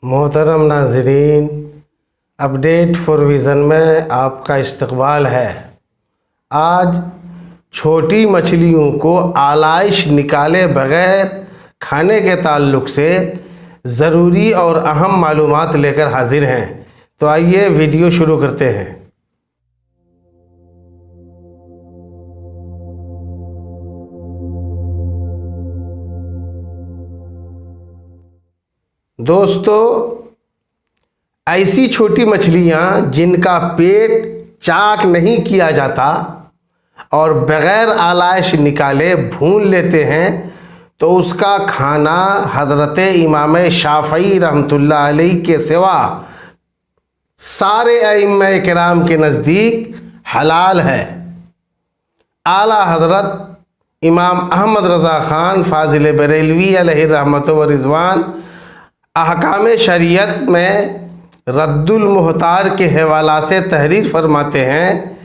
मोहतरम नाज़रीन, update for vision में आपका इस्तकबाल है। आज छोटी मछलियों को आलाइश निकाले बग़ैर खाने के ताल्लुक़ से ज़रूरी और अहम मालूमात लेकर हाज़िर हैं। तो आइए वीडियो शुरू करते हैं। दोस्तों, ऐसी छोटी मछलियाँ जिनका पेट चाक नहीं किया जाता और बग़ैर आलाइश निकाले भून लेते हैं, तो उसका खाना हज़रत इमाम शाफ़ई रहमतुल्लाह अलैह के सिवा सारे अइम्मा किराम के नज़दीक हलाल है। आला हज़रत इमाम अहमद रज़ा ख़ान फ़ाज़िल बरेलवी अलैहि रहमत व रिज़वान अहकाम शरीयत में रद्दुल मुहतार के हवाला से तहरीर फरमाते हैं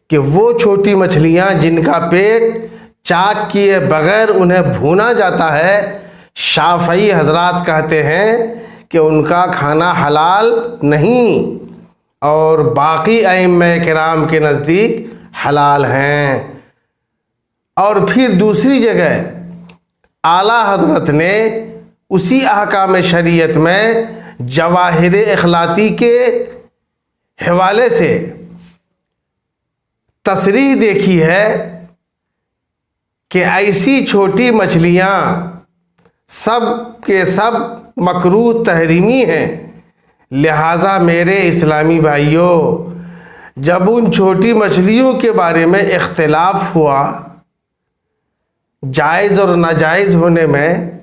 कि वो छोटी मछलियाँ जिनका पेट चाक किए बग़ैर उन्हें भूना जाता है, शाफ़ई हज़रात कहते हैं कि उनका खाना हलाल नहीं और बाकी अइम्मा किराम के नज़दीक हलाल हैं। और फिर दूसरी जगह आला हज़रत ने उसी अहकाम शरीयत में जवाहिर इखलाती के हवाले से तसरीह देखी है कि ऐसी छोटी मछलियाँ सब के सब मकरूह तहरीमी हैं। लिहाजा मेरे इस्लामी भाइयों, जब उन छोटी मछलियों के बारे में इख्तिलाफ हुआ जायज़ और नाजायज़ होने में,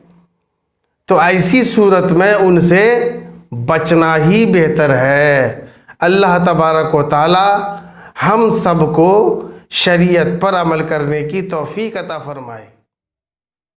तो ऐसी सूरत में उनसे बचना ही बेहतर है। अल्लाह तबारक व तआला हम सबको शरीयत पर अमल करने की तौफीक अता फरमाए।